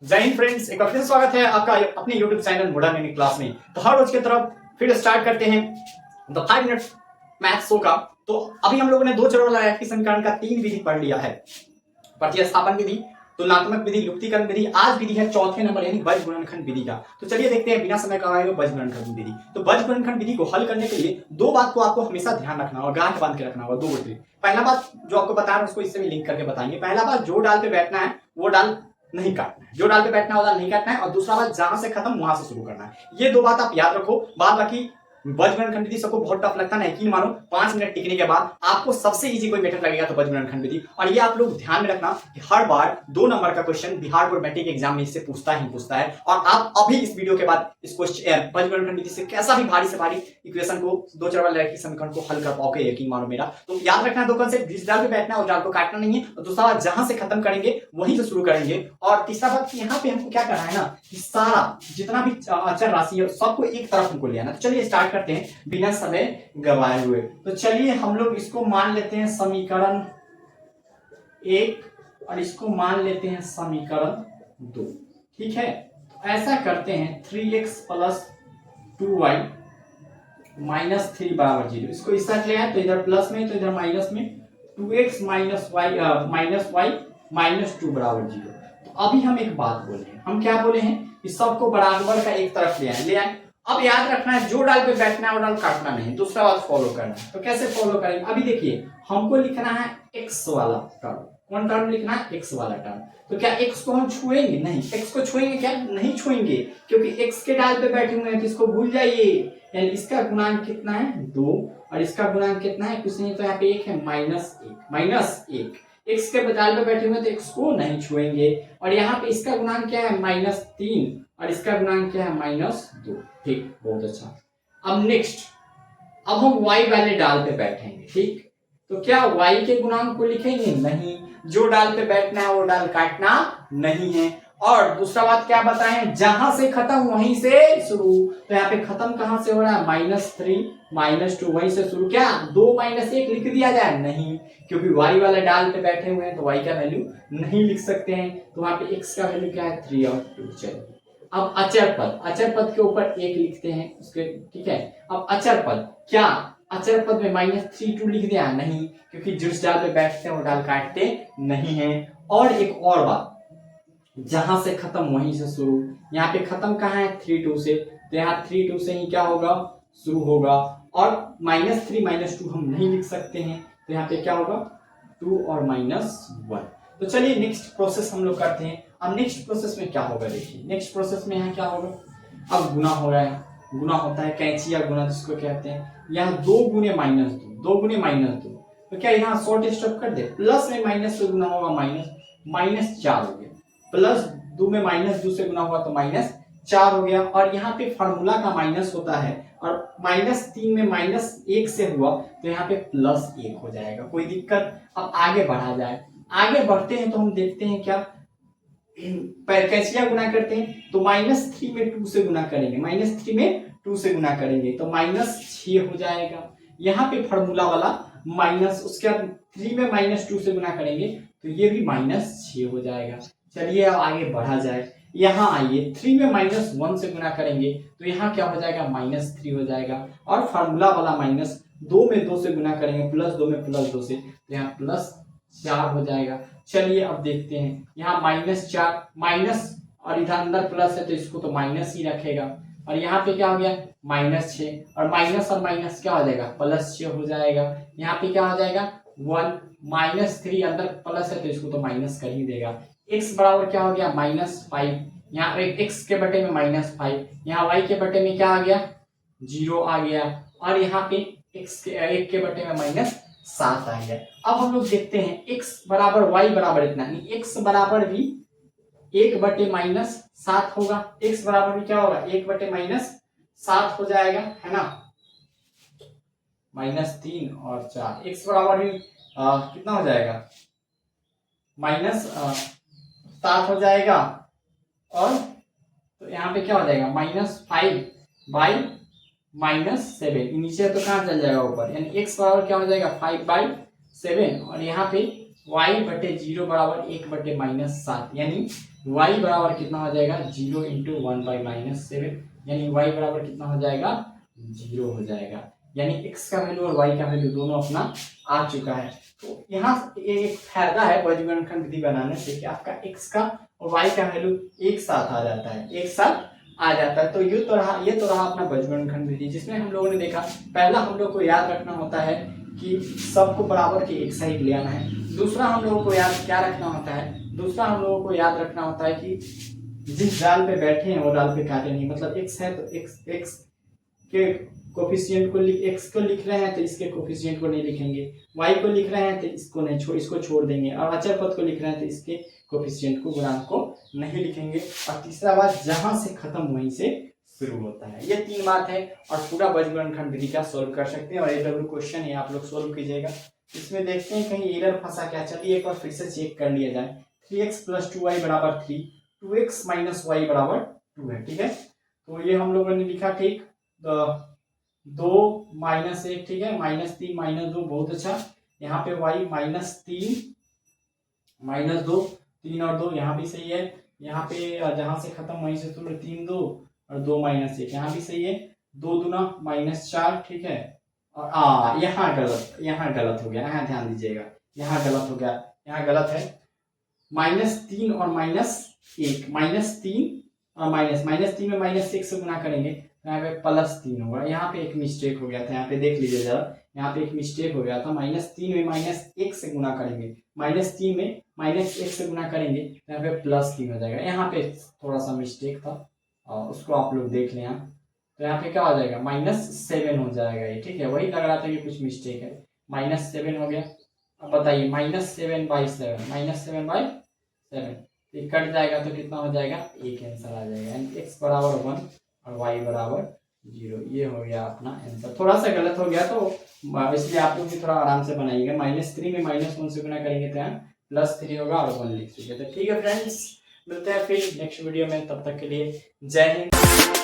जय हिंद फ्रेंड्स, एक बार फिर से स्वागत है आपका अपने YouTube channel modern unique class में। तो हर रोज की तरफ फिर स्टार्ट करते हैं द 5 मिनट मैथ शो का। तो अभी हम लोगों ने दो चरों वाला रैखिक समीकरण का 3 विधि पढ़ लिया है। प्रतिस्थापन विधि, तुलनात्मक विधि, लुप्तीकरण विधि। आज विधि है चौथे नंबर यानी बज गुणनखंड विधि का। तो चलिए देखते हैं बिना समय गंवाए हुए बज गुणनखंड विधि। तो बज गुणनखंड विधि को हल करने के लिए दो बात को आपको हमेशा ध्यान रखना होगा, गांठ बांध के रखना होगा। दो बातें, पहला बात जो आपको बता रहा हूं उसको इससे भी लिंक करके बताएंगे। पहला बात, जो डाल पे बैठना है वो डाल नहीं काटना है, जो डाल पे बैठना है वो डाल नहीं काटना है। और दूसरा बात, जहां से खत्म वहां से शुरू करना है। ये दो बात आप याद रखो। बाद बाकी बजगुणनखंड विधि सबको बहुत टफ लगता है, यकीन मानो 5 मिनट टिकने के बाद आपको सबसे इजी कोई मेथड लगेगा तो बजगुणनखंड विधि। और ये आप लोग ध्यान में रखना कि हर बार 2 नंबर का question Bihar board matric exam में इससे पूछता ही पूछता है। और आप अभी इस वीडियो के बाद इस क्वेश्चन बजगुणनखंड विधि से कैसा भी भारी से भारी इक्वेशन को, दो चर वाले रैखिक समीकरण को हल कर पाओगे, यकीन मानो मेरा। तो याद रखना दो कंसेप्ट, जिस डाल पे बैठना है उस डाल को काटना नहीं है। और दूसरा बात, जहां से खत्म करेंगे वहीं से शुरू करेंगे। और तीसरा बात, यहाँ पे हमको क्या करना है ना कि सारा जितना भी अचर राशि है सबको एक तरफ हमको ले आना। तो चलिए स्टार्ट करते हैं बिना समय गवाए हुए। तो चलिए हम लोग इसको मान लेते हैं समीकरण 1 और इसको मान लेते हैं समीकरण 2। ठीक है, तो ऐसा करते हैं 3x प्लस 2y माइनस 3 बराबर 0। इसको इस साइड ले आए तो इधर प्लस में तो इधर माइनस में 2x माइनस y माइनस 2 बराबर 0। तो अभी हम एक बात बोले हैं, हम क्या बोले हैं, इस सबको बराबर का एक तरफ ले आए। अब याद रखना है जो डाल पे बैठना है वो डाल काटना नहीं। दूसरा बात फॉलो करना है। तो कैसे फॉलो करेंगे, अभी देखिए हमको लिखना है x वाला टर्म। कौन टर्म लिखना है, x वाला टर्म। तो क्या x को हम छुएंगे, नहीं। x को छुएंगे क्या, नहीं छुएंगे, क्योंकि x के डाल पे बैठे हुए हैं तो इसको भूल जाइए। यानी इसका गुणांक कितना है 2 और इसका गुणांक कितना है, कुछ नहीं तो यहाँ पे 1 है, -1 x के डाल पे बैठे हुए हैं तो x को नहीं छुएंगे। और यहाँ पे इसका गुणांक क्या है -3 और इसका गुणांक क्या है -2। ठीक, बहुत अच्छा। अब नेक्स्ट, अब हम y वाले डाल पे बैठेंगे। ठीक, तो क्या y के गुणांक को लिखेंगे, नहीं। जो डाल पे बैठना है वो डाल काटना नहीं है। और दूसरा बात क्या बताएं, जहां से खत्म वहीं से शुरू। तो यहाँ पे खत्म कहां से हो रहा है, -3 -2 वहीं से शुरू। क्या 2 - 1 लिख दिया जाए, नहीं, क्योंकि y वाले डाल पे बैठे हुए हैं तो y का वैल्यू नहीं लिख सकते हैं। तो वहां पे x का वैल्यू क्या है 3 और 2। चलिए अब अचर पद के ऊपर 1 लिखते हैं उसके। ठीक है, अब अचर पद, क्या अचर पद में -3 2 लिख दिया, नहीं, क्योंकि जिस डाल पे बैठते हैं वो डाल काटते नहीं है। और एक और बात, जहां से खत्म वहीं से शुरू। यहाँ पे खत्म कहाँ है 3 2 से, तो यहाँ 3 2 से ही क्या होगा, शुरू होगा। और -3 - 2 हम नहीं लिख सकते हैं, तो यहाँ पे क्या होगा 2 और -1। तो चलिए नेक्स्ट प्रोसेस हम लोग करते हैं। अब नेक्स्ट प्रोसेस में क्या होगा, देखिए नेक्स्ट प्रोसेस में यहाँ क्या होगा, अब गुना हो रहा है, गुना होता है कैंची या गुना जिसको कहते हैं। यहाँ 2 गुने -2, तो क्या यहाँ शॉर्ट स्टॉप कर दे, प्लस में माइनस से गुना होगा -4 हो गया, प्लस 2 में -2 से गुना हुआ तो -4 हो गया। और यहाँ पे फार्मूला का माइनस होता है और -3 में -1 से हुआ तो यहाँ पे +1 हो जाएगा, कोई दिक्कत। अब आगे बढ़ा जाए, आगे बढ़ते हैं तो हम देखते हैं क्या, कैसिया गुना करते हैं तो -3 में 2 से गुना करेंगे, -3 में 2 से गुना करेंगे तो -6 हो जाएगा। यहाँ पे फार्मूला वाला माइनस, उसके बाद 3 में -2 से गुना करेंगे तो ये भी -6 हो जाएगा। चलिए अब आगे बढ़ा जाए, यहाँ आइए 3 में -1 से गुना करेंगे तो यहाँ क्या हो जाएगा -3 हो जाएगा। और फार्मूला वाला माइनस 2 में 2 से गुना करेंगे, +2 में +2 से तो यहाँ +4 हो जाएगा। चलिए अब देखते हैं, यहाँ -4 माइनस और इधर अंदर प्लस है तो इसको तो माइनस ही रखेगा। और यहाँ पे क्या हो गया -6 और माइनस क्या हो जाएगा +6 हो जाएगा। यहाँ पे क्या हो जाएगा 1 -3 अंदर प्लस है तो इसको तो माइनस कर ही देगा। x बराबर क्या हो गया -5, यहाँ x के बटे में -5, यहाँ y के बटे में क्या आ गया 0 आ गया। और यहाँ पे x के 1 के बटे में -7 आ गया। अब हम लोग देखते हैं x बराबर y बराबर इतना, x बराबर भी 1 बटे -7 होगा। x बराबर भी क्या होगा 1 बटे -7 हो जाएगा, है ना, -3 और 4। x बराबर भी कितना हो जाएगा -7 हो जाएगा। और तो यहाँ पे क्या हो जाएगा -5/-7, नीचे तो कहाँ चल जाएगा ऊपर, यानी x बराबर क्या हो जाएगा 5/7। और यहाँ पे y बटे 0 बराबर 1 बटे -7, यानी y बराबर कितना हो जाएगा 0 इंटू 1/-7, यानी y बराबर कितना हो जाएगा 0 हो जाएगा, यानी x का वैल्यू और y का वैल्यू दोनों अपना आ चुका है। तो यहाँ एक फायदा है बीजगणित विधि बनाने से कि आपका x का और y का वैल्यू एक साथ आ जाता है, एक साथ आ जाता है। तो ये तो रहा अपना बीजगणित विधि, जिसमें हम लोगों ने देखा पहला हम लोग को याद रखना होता है कि सबको बराबर की एक साइड ले आना है। दूसरा हम लोगों को याद क्या रखना होता है, दूसरा हम लोगों को याद रखना होता है कि जिस डाल पे बैठे हैं वो डाल पे काटे नहीं, मतलब x है तो x के कोफिशिएंट को x को लिख रहे हैं तो इसके कोफिशिएंट को नहीं लिखेंगे, y को लिख रहे हैं तो इसको नहीं इसको छोड़ देंगे, और अचर पद को लिख रहे हैं तो इसके कोफिशिएंट को गुणांक को नहीं लिखेंगे। और तीसरा बात, जहां से खत्म वहीं से शुरू होता है। ये 3 बात है और पूरा बीजगणित विधि का सोल्व कर सकते हैं। और AW क्वेश्चन है, आप लोग सोल्व कीजिएगा। इसमें देखते हैं कहीं एरर फंसा क्या। चलिए एक बार फिर से चेक कर लिया जाए। 3x + 2y बराबर 3, 2x - y बराबर 2 है, ठीक है। तो ये हम लोगों ने लिखा, ठीक। 2 - 1, ठीक है, -3 - 2, बहुत अच्छा। यहाँ पे y -3 - 2, 3 और 2 यहाँ भी सही है। यहाँ पे जहां से खत्म वहीं से शुरू, 3 2 और 2 - 1 यहाँ भी सही है। 2 दूना -4, ठीक है। और यहाँ गलत हो गया, यहाँ ध्यान दीजिएगा, यहाँ गलत हो गया, यहाँ गलत है। -3 और -1, -3 और -3 में -1 से गुना करेंगे तो यहाँ पे +3 होगा। यहाँ पे एक मिस्टेक हो गया था, यहाँ पे देख लीजिए जरा, यहाँ पे एक मिस्टेक हो गया था। -3 में -1 से गुना करेंगे, -3 में -1 से गुना करेंगे तो यहाँ पे +3 हो जाएगा। यहाँ पे थोड़ा सा मिस्टेक था और उसको आप लोग देख लें। तो यहाँ पे क्या हो जाएगा -7 हो जाएगा ये, ठीक है। वही लग रहा था कि कुछ मिस्टेक है, -7 हो गया। अब बताइए -7/7, -7/7 ये कट जाएगा तो कितना हो जाएगा, एक आंसर आ जाएगा, यानी x बराबर 1 और y बराबर 0। ये हो गया अपना आंसर। थोड़ा सा गलत हो गया तो इसलिए आप लोग भी थोड़ा आराम से बनाइएगा। -3 में -1 से गुना करेंगे तो यहाँ +3 होगा और 1 लिख दीजिए। तो ठीक है फ्रेंड्स, मिलते हैं फिर नेक्स्ट वीडियो में, तब तक के लिए जय हिंद।